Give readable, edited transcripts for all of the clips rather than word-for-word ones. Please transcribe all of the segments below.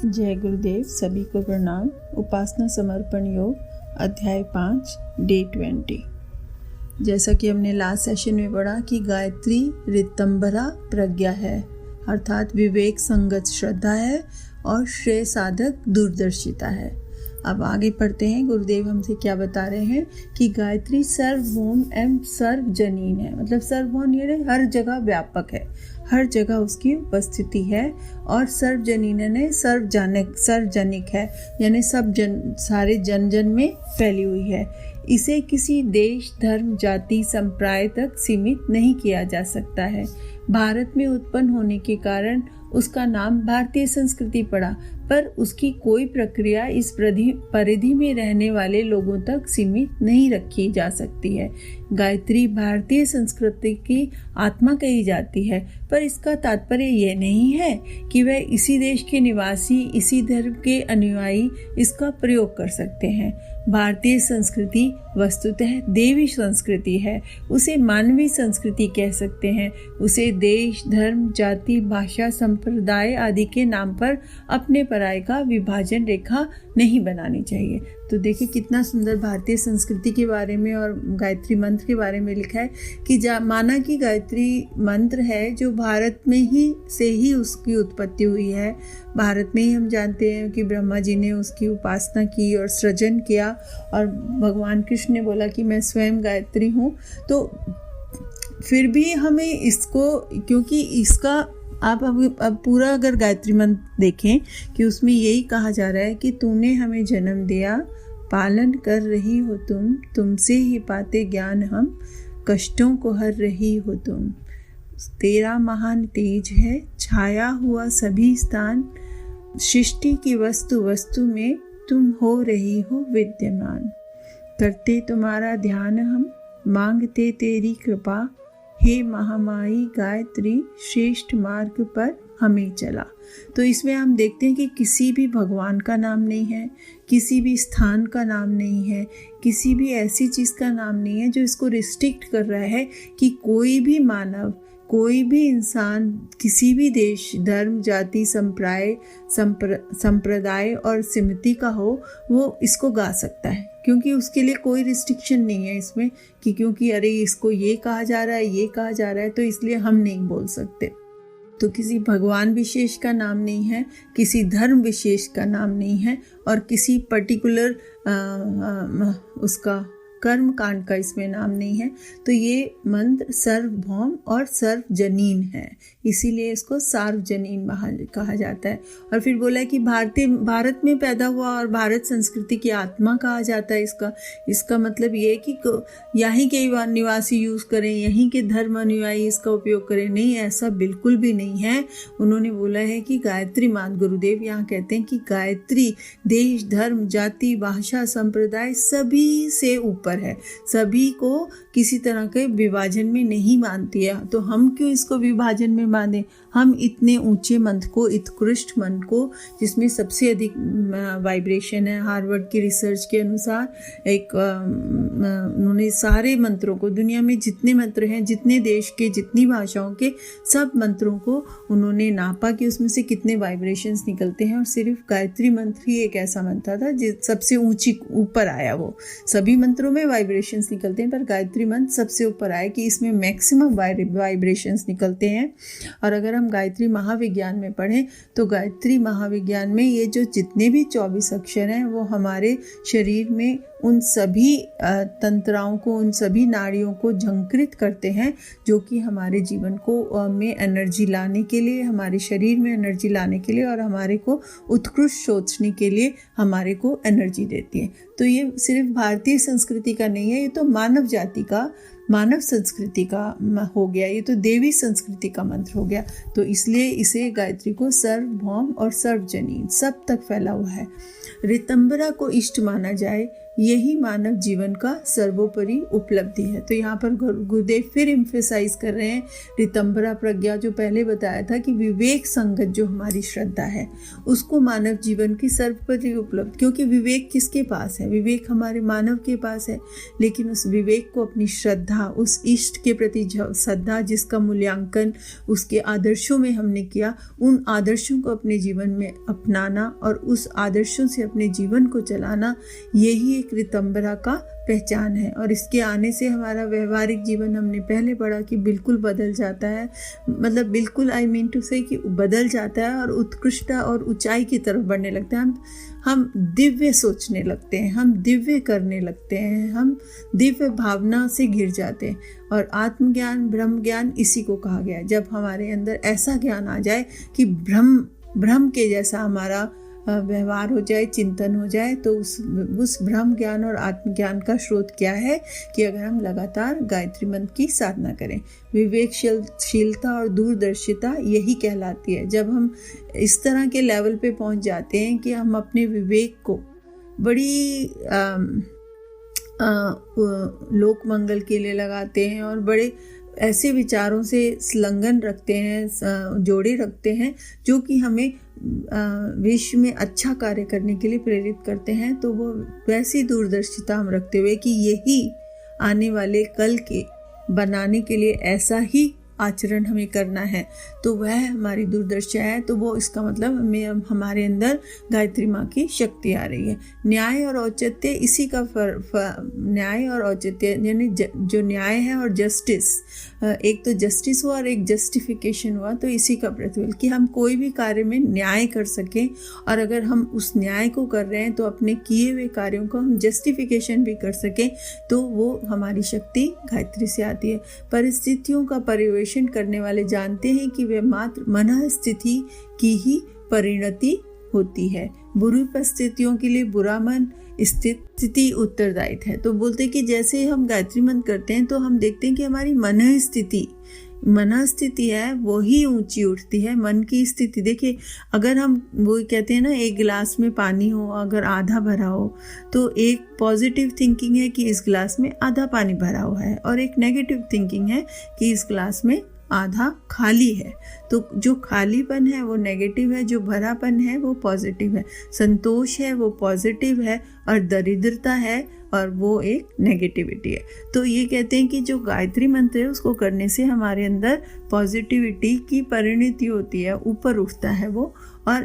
जय गुरुदेव, सभी को प्रणाम। उपासना समर्पण योग अध्याय 5 डे 20। जैसा कि हमने लास्ट सेशन में पढ़ा कि गायत्री ऋतंभरा प्रज्ञा है, अर्थात विवेक संगत श्रद्धा है और श्रेय साधक दूरदर्शिता है। अब आगे पढ़ते हैं। गुरुदेव हमसे क्या बता रहे हैं कि गायत्री सर्वभौम एवं सर्वजनीन है। मतलब सर्वभौम ये हर जगह व्यापक है, हर जगह उसकी उपस्थिति है। और सर्वजनीन ने सर्वजनिक है, यानी सारे जन जन में फैली हुई है। इसे किसी देश, धर्म, जाति, संप्रदाय तक सीमित नहीं किया जा सकता है। भारत में उत्पन्न होने के कारण उसका नाम भारतीय संस्कृति पड़ा, पर उसकी कोई प्रक्रिया इस परिधि में रहने वाले लोगों तक सीमित नहीं रखी जा सकती है। गायत्री भारतीय संस्कृति की आत्मा कही जाती है, पर इसका तात्पर्य यह नहीं है कि वह इसी देश के निवासी, इसी धर्म के अनुयायी इसका प्रयोग कर सकते हैं। भारतीय संस्कृति वस्तुतः देवी संस्कृति है। उसे मानवीय संस्कृति कह सकते हैं। उसे देश, धर्म, जाति, भाषा, संप्रदाय आदि के नाम पर अपने पराये का विभाजन रेखा नहीं बनानी चाहिए। तो देखिए कितना सुंदर भारतीय संस्कृति के बारे में और गायत्री मंत्र के बारे में लिखा है कि माना कि गायत्री मंत्र है जो भारत में ही उसकी उत्पत्ति हुई है। भारत में ही हम जानते हैं कि ब्रह्मा जी ने उसकी उपासना की और सृजन किया, और भगवान कृष्ण ने बोला कि मैं स्वयं गायत्री हूँ। तो फिर भी हमें इसको, क्योंकि इसका आप अब पूरा अगर गायत्री मंत्र देखें कि उसमें यही कहा जा रहा है कि तूने हमें जन्म दिया, पालन कर रही हो तुमसे ही पाते ज्ञान हम, कष्टों को हर रही हो तुम। तेरा महान तेज है, छाया हुआ सभी स्थान, सृष्टि की वस्तु में तुम हो रही हो विद्यमान। करते तुम्हारा ध्यान हम, मांगते तेरी कृपा, हे महामाई गायत्री श्रेष्ठ मार्ग पर हमें चला। तो इसमें हम देखते हैं कि किसी भी भगवान का नाम नहीं है, किसी भी स्थान का नाम नहीं है, किसी भी ऐसी चीज़ का नाम नहीं है जो इसको रिस्ट्रिक्ट कर रहा है कि कोई भी मानव, कोई भी इंसान, किसी भी देश, धर्म, जाति, संप्रदाय और सिमती का हो, वो इसको गा सकता है। क्योंकि उसके लिए कोई रिस्ट्रिक्शन नहीं है इसमें कि क्योंकि अरे इसको ये कहा जा रहा है, ये कहा जा रहा है, तो इसलिए हम नहीं बोल सकते। तो किसी भगवान विशेष का नाम नहीं है, किसी धर्म विशेष का नाम नहीं है, और किसी पर्टिकुलर उसका कर्म कांड का इसमें नाम नहीं है। तो ये मंत्र सर्वभौम और सर्वजनीन है, इसीलिए इसको सार्वजनीन कहा जाता है। और फिर बोला है कि भारत में पैदा हुआ और भारत संस्कृति की आत्मा कहा जाता है। इसका मतलब ये है कि यहीं के निवासी यूज़ करें, यहीं के धर्म अनुयायी इसका उपयोग करें। नहीं, ऐसा बिल्कुल भी नहीं है। उन्होंने बोला है कि गायत्री मान, गुरुदेव यहाँ कहते हैं कि गायत्री देश, धर्म, जाति, भाषा, संप्रदाय सभी से ऊपर है, सभी को किसी तरह के विभाजन में नहीं मानती है। तो हम क्यों इसको विभाजन में बांधें? हम इतने ऊंचे मंत्र को, उत्कृष्ट मंत्र को, जिसमें सबसे अधिक वाइब्रेशन है, हार्वर्ड की रिसर्च के अनुसार उन्होंने सारे मंत्रों को, दुनिया में जितने मंत्र हैं, जितने देश के, जितनी भाषाओं के, सब मंत्रों को उन्होंने नापा कि उसमें से कितने वाइब्रेशंस निकलते हैं। और सिर्फ गायत्री मंत्र ही एक ऐसा मंत्र था जो सबसे ऊपर आया। वो सभी मंत्रों में वाइब्रेशंस निकलते हैं, पर गायत्री मंत्र सबसे ऊपर आया कि इसमें मैक्सिमम वाइब्रेशंस निकलते हैं। और अगर हम गायत्री महाविज्ञान में पढ़ें तो गायत्री महाविज्ञान में ये जो जितने भी 24 अक्षर हैं वो हमारे शरीर में उन सभी तंत्राओं को, उन सभी नाड़ियों को झंकृत करते हैं, जो कि हमारे जीवन को में एनर्जी लाने के लिए, हमारे शरीर में एनर्जी लाने के लिए और हमारे को उत्कृष्ट सोचने के लिए हमारे को एनर्जी देती है। तो ये सिर्फ भारतीय संस्कृति का नहीं है, ये तो मानव जाति का, मानव संस्कृति का हो गया, ये तो देवी संस्कृति का मंत्र हो गया। तो इसलिए इसे गायत्री को सर्वभौम और सर्वजनीन सब तक फैला हुआ है। ऋतंभरा को इष्ट माना जाए, यही मानव जीवन का सर्वोपरि उपलब्धि है। तो यहाँ पर गुरुदेव फिर एम्फेसाइज कर रहे हैं ऋतंभरा प्रज्ञा, जो पहले बताया था कि विवेक संगत जो हमारी श्रद्धा है उसको मानव जीवन की सर्वोपरि उपलब्धि, क्योंकि विवेक किसके पास है? विवेक हमारे मानव के पास है, लेकिन उस विवेक को अपनी श्रद्धा, उस इष्ट के प्रति श्रद्धा जिसका मूल्यांकन उसके आदर्शों में हमने किया, उन आदर्शों को अपने जीवन में अपनाना और उस आदर्शों से अपने जीवन को चलाना, यही एक ऋतंभरा का पहचान है। और इसके आने से हमारा व्यवहारिक जीवन, हमने पहले पढ़ा कि बिल्कुल बदल जाता है, मतलब बिल्कुल आई मीन टू से कि बदल जाता है और उत्कृष्टता और ऊंचाई की तरफ बढ़ने लगता है। हम दिव्य सोचने लगते हैं, हम दिव्य करने लगते हैं, हम दिव्य भावना से घिर जाते हैं। और आत्मज्ञान, ब्रह्म ज्ञान इसी को कहा गया है। जब हमारे अंदर ऐसा ज्ञान आ जाए कि ब्रह्म के जैसा हमारा व्यवहार हो जाए, चिंतन हो जाए, तो उस ब्रह्म ज्ञान और आत्मज्ञान का स्रोत क्या है कि अगर हम लगातार गायत्री मंत्र की साधना करें। विवेकशीलता और दूरदर्शिता यही कहलाती है। जब हम इस तरह के लेवल पे पहुंच जाते हैं कि हम अपने विवेक को बड़ी लोक मंगल के लिए लगाते हैं और बड़े ऐसे विचारों से संलग्न रखते हैं, जोड़े रखते हैं जो कि हमें विश्व में अच्छा कार्य करने के लिए प्रेरित करते हैं, तो वो वैसी दूरदर्शिता हम रखते हुए कि यही आने वाले कल के बनाने के लिए ऐसा ही आचरण हमें करना है, तो वह हमारी दूरदर्शिता है। तो वो इसका मतलब हमारे अंदर गायत्री माँ की शक्ति आ रही है। न्याय और औचित्य, इसी का न्याय और औचित्य यानी जो न्याय है और जस्टिस, एक तो जस्टिस हुआ और एक जस्टिफिकेशन हुआ, तो इसी का प्रतिफल कि हम कोई भी कार्य में न्याय कर सकें, और अगर हम उस न्याय को कर रहे हैं तो अपने किए हुए कार्यों को हम जस्टिफिकेशन भी कर सकें, तो वो हमारी शक्ति गायत्री से आती है। परिस्थितियों का पर्यवेक्षण करने वाले जानते हैं कि वे मात्र मन स्थिति की ही परिणति होती है। बुरी परिस्थितियों के लिए बुरा मन स्थिति उत्तरदायित्व है। तो बोलते हैं कि जैसे हम गायत्री मंत्र करते हैं तो हम देखते हैं कि हमारी मन स्थिति है वो ही ऊंची उठती है। मन की स्थिति देखिए, अगर हम वो कहते हैं ना, एक गिलास में पानी हो, अगर आधा भरा हो तो एक पॉजिटिव थिंकिंग है कि इस गिलास में आधा पानी भरा हुआ है, और एक नेगेटिव थिंकिंग है कि इस गिलास में आधा खाली है। तो जो खालीपन है वो नेगेटिव है, जो भरापन है वो पॉजिटिव है। संतोष है वो पॉजिटिव है, और दरिद्रता है और वो एक नेगेटिविटी है। तो ये कहते हैं कि जो गायत्री मंत्र है उसको करने से हमारे अंदर पॉजिटिविटी की परिणति होती है, ऊपर उठता है वो। और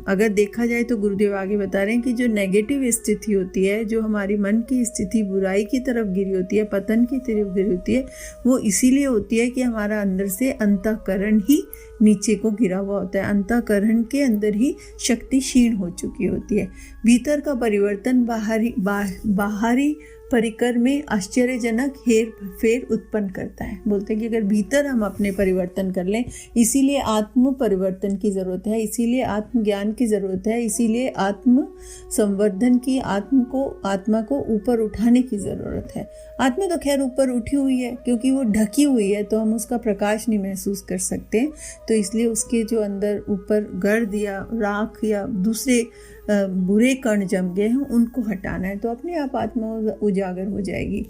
अगर देखा जाए तो गुरुदेव आगे बता रहे हैं कि जो नेगेटिव स्थिति होती है, जो हमारी मन की स्थिति बुराई की तरफ गिरी होती है, पतन की तरफ गिरी होती है, वो इसीलिए होती है कि हमारा अंदर से अंतःकरण ही नीचे को गिरा हुआ होता है। अंतःकरण के अंदर ही शक्ति क्षीण हो चुकी होती है। भीतर का परिवर्तन बाहरी परिकर में आश्चर्यजनक हेर फेर उत्पन्न करता है। बोलते हैं कि अगर भीतर हम अपने परिवर्तन कर लें, इसीलिए आत्म परिवर्तन की ज़रूरत है, इसीलिए आत्मज्ञान की ज़रूरत है, इसीलिए आत्म संवर्धन की, आत्मा को ऊपर उठाने की ज़रूरत है। आत्मा तो खैर ऊपर उठी हुई है, क्योंकि वो ढकी हुई है तो हम उसका प्रकाश नहीं महसूस कर सकते। तो इसलिए उसके जो अंदर ऊपर गर्द या राख या दूसरे बुरे कण जम गए हैं उनको हटाना है, तो अपने आप आत्मा उजागर हो जाएगी।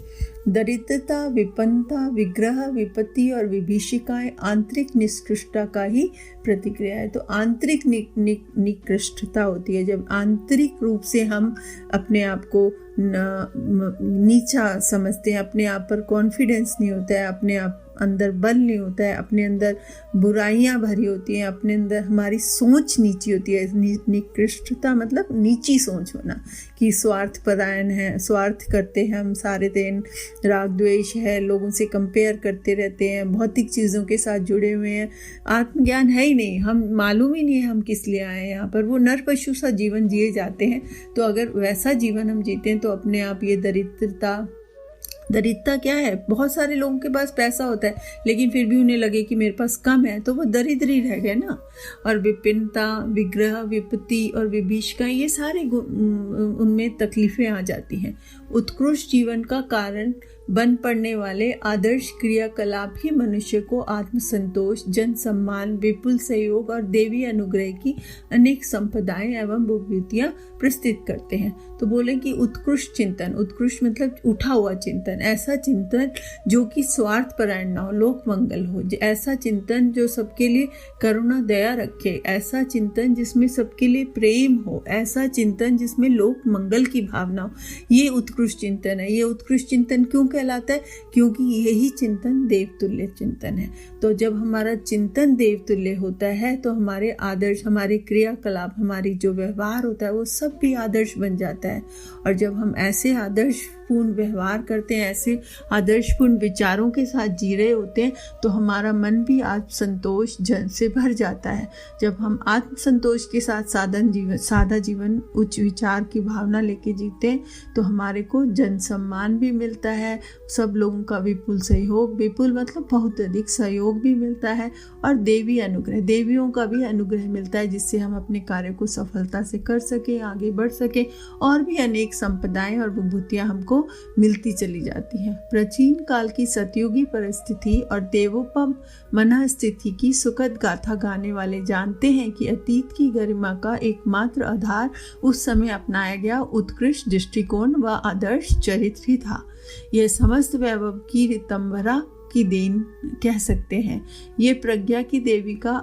दरिद्रता, विपन्नता, विग्रह, विपत्ति और विभीषिकाएं आंतरिक निष्कृष्टता का ही प्रतिक्रिया है। तो आंतरिक निकृष्टता होती है जब आंतरिक रूप से हम अपने आप को नीचा समझते हैं, अपने आप पर कॉन्फिडेंस नहीं होता है, अपने आप अंदर बल नहीं होता है, अपने अंदर बुराइयां भरी होती हैं, अपने अंदर हमारी सोच नीची होती है। निकृष्टता मतलब नीची सोच होना, कि स्वार्थ परायण है, स्वार्थ करते हैं हम सारे दिन, राग द्वेष है, लोगों से कंपेयर करते रहते हैं, भौतिक चीज़ों के साथ जुड़े हुए हैं, आत्मज्ञान है ही नहीं, हम मालूम ही नहीं है हम किस लिए आए हैं यहाँ पर। वो नर पशु सा जीवन जिए जाते हैं। तो अगर वैसा जीवन हम जीते हैं तो अपने आप ये दरिद्रता क्या है? बहुत सारे लोगों के पास पैसा होता है लेकिन फिर भी उन्हें लगे कि मेरे पास कम है, तो वो दरिद्र ही रह गए ना। और विपिन्नता, विग्रह, विपत्ति और विभीषिका, ये सारे उनमें तकलीफें आ जाती हैं। उत्कृष्ट जीवन का कारण बन पड़ने वाले आदर्श क्रियाकलाप ही मनुष्य को आत्मसंतोष, जन सम्मान, विपुल सहयोग और देवी अनुग्रह की अनेक संपदाएं एवं विभूतियां प्रस्तुत करते हैं। तो बोले कि उत्कृष्ट चिंतन, उत्कृष्ट मतलब उठा हुआ चिंतन, ऐसा चिंतन जो कि स्वार्थ परायण ना हो, लोक मंगल हो, ऐसा चिंतन जो सबके लिए करुणा दया रखे, ऐसा चिंतन जिसमें सबके लिए प्रेम हो, ऐसा चिंतन जिसमें लोक मंगल की भावना हो, ये उत्कृष्ट चिंतन है। ये उत्कृष्ट चिंतन क्यों कहलाता है? क्योंकि यही चिंतन देवतुल्य चिंतन है। तो जब हमारा चिंतन देवतुल्य होता है तो हमारे आदर्श, हमारे क्रियाकलाप, हमारी जो व्यवहार होता है वो सब भी आदर्श बन जाता है। और जब हम ऐसे आदर्शपूर्ण व्यवहार करते हैं, ऐसे आदर्शपूर्ण विचारों के साथ जी रहे होते हैं, तो हमारा मन भी आत्मसंतोष से भर जाता है। जब हम आत्मसंतोष के साथ सादा जीवन, उच्च विचार की भावना लेके जीते हैं, तो हमारे को जन सम्मान भी मिलता है, सब लोगों का विपुल सहयोग, विपुल मतलब बहुत अधिक सहयोग भी मिलता है, और देवी अनुग्रह, देवियों का भी अनुग्रह मिलता है, जिससे हम अपने कार्य को सफलता से कर सके, आगे बढ़ सके, और भी अनेक संपदाएं और विभूतियां हमको मिलती चली जाती हैं। प्राचीन काल की सतयुगी परिस्थिति और देवोपम मन स्थिति की सुखद गाथा गाने वाले जानते हैं कि अतीत की गरिमा का एकमात्र आधार उस समय अपनाया गया उत्कृष्ट दृष्टिकोण व आदर्श चरित्र ही था। यह समस्त वैभव की रितंबरा की देन कह सकते हैं। ये प्रज्ञा की देवी का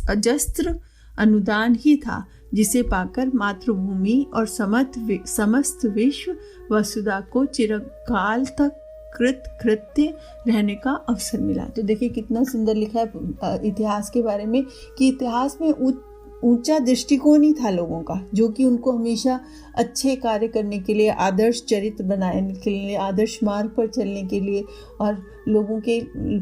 अजस्त्र अनुदान ही था, जिसे पाकर मातृभूमि और समस्त विश्व वसुधा को चिरकाल तक कृत्य रहने का अवसर मिला। तो देखिए कितना सुंदर लिखा है इतिहास के बारे में, कि इतिहास में ऊंचा दृष्टिकोण ही था लोगों का, जो कि उनको हमेशा अच्छे कार्य करने के लिए, आदर्श चरित्र बनाने के लिए, आदर्श मार्ग पर चलने के लिए और लोगों के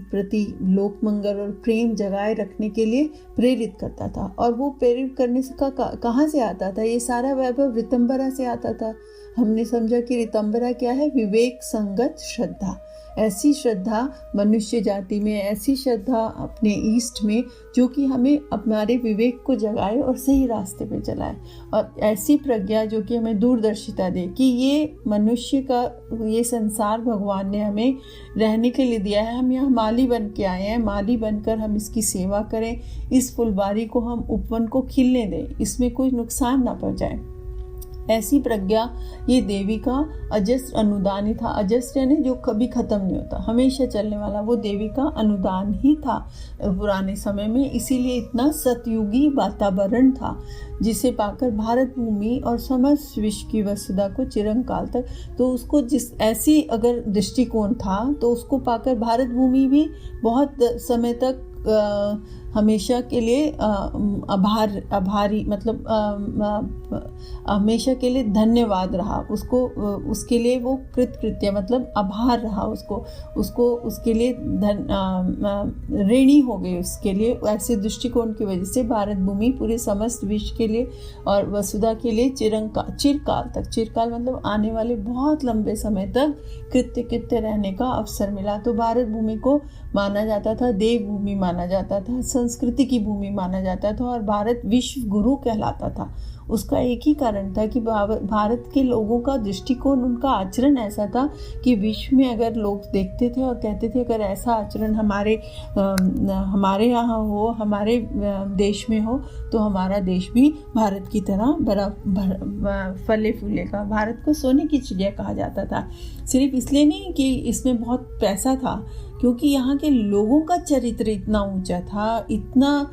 प्रति लोक मंगल और प्रेम जगाए रखने के लिए प्रेरित करता था। और वो प्रेरित करने से कहाँ से आता था? ये सारा वैभव रितंबरा से आता था। हमने समझा कि रितंबरा क्या है? विवेक संगत श्रद्धा। ऐसी श्रद्धा मनुष्य जाति में, ऐसी श्रद्धा अपने ईष्ट में, जो कि हमें हमारे विवेक को जगाए और सही रास्ते पे चलाए, और ऐसी प्रज्ञा जो कि हमें दूरदर्शिता दे कि ये मनुष्य का, ये संसार भगवान ने हमें रहने के लिए दिया है, हम यहाँ माली बन के आए हैं, माली बनकर हम इसकी सेवा करें, इस फुलबारी को हम उपवन को खिलने दें, इसमें कोई नुकसान ना पहुँचाए। ऐसी प्रज्ञा ये देवी का अजस्त्र अनुदान ही था। अजस्त्र यानी जो कभी खत्म नहीं होता, हमेशा चलने वाला, वो देवी का अनुदान ही था पुराने समय में। इसीलिए इतना सतयुगी वातावरण था, जिसे पाकर भारत भूमि और समस्त विश्व की वसुधा को चिरंकाल तक, तो उसको जिस ऐसी अगर दृष्टिकोण था, तो उसको पाकर भारत भूमि भी बहुत समय तक हमेशा के लिए आभारी मतलब हमेशा के लिए धन्यवाद रहा उसको, उसके लिए वो कृतकृत्य मतलब आभार रहा उसको उसके लिए ऋणी हो गए उसके लिए। ऐसे दृष्टिकोण की वजह से भारत भूमि पूरे समस्त विश्व के लिए और वसुधा के लिए चिरकाल तक, चिरकाल मतलब आने वाले बहुत लंबे समय तक कृत्य रहने का अवसर मिला। तो भारत भूमि को माना जाता था देव भूमि, माना जाता था संस्कृति की भूमि, माना जाता था, और भारत विश्व गुरु कहलाता था। उसका एक ही कारण था कि भारत के लोगों का दृष्टिकोण, उनका आचरण ऐसा था कि विश्व में अगर लोग देखते थे और कहते थे अगर ऐसा आचरण हमारे यहाँ हो, हमारे देश में हो, तो हमारा देश भी भारत की तरह बड़ा फले फूलेगा। भारत को सोने की चिड़िया कहा जाता था, सिर्फ इसलिए नहीं कि इसमें बहुत पैसा था, क्योंकि यहाँ के लोगों का चरित्र इतना ऊंचा था, इतना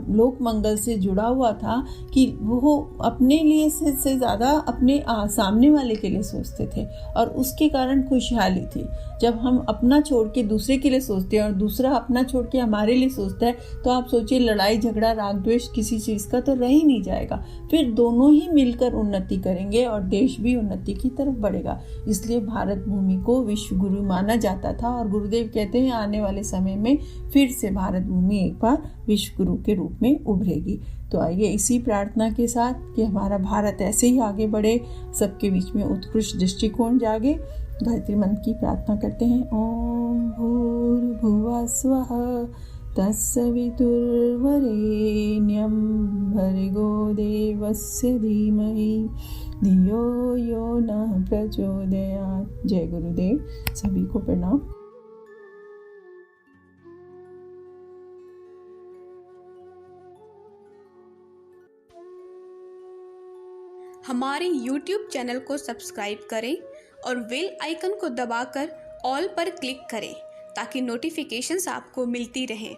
लोक मंगल से जुड़ा हुआ था कि वो अपने लिए से ज़्यादा अपने सामने वाले के लिए सोचते थे, और उसके कारण खुशहाली थी। जब हम अपना छोड़ के दूसरे के लिए सोचते हैं और दूसरा अपना छोड़ के हमारे लिए सोचता है, तो आप सोचिए लड़ाई झगड़ा राग द्वेष किसी चीज़ का तो रह ही नहीं जाएगा। फिर दोनों ही मिलकर उन्नति करेंगे और देश भी उन्नति की तरफ बढ़ेगा। इसलिए भारत भूमि को विश्व गुरु माना जाता था, और गुरुदेव कहते हैं आने वाले समय में फिर से भारत भूमि एक बार विश्व गुरु के रूप में उभरेगी। तो आइए इसी प्रार्थना के साथ कि हमारा भारत ऐसे ही आगे बढ़े, सबके बीच में उत्कृष्ट दृष्टिकोण जागे, गायत्री मंत्र की प्रार्थना करते हैं। ओम भूर्भुवः स्वः तत्सवितुर्वरेण्यं भर्गो देवस्य धीमहि धियो यो न प्रचोदयात्। जय गुरुदेव। सभी को प्रणाम। हमारे YouTube चैनल को सब्सक्राइब करें और बेल आइकन को दबाकर ऑल पर क्लिक करें ताकि नोटिफिकेशंस आपको मिलती रहें।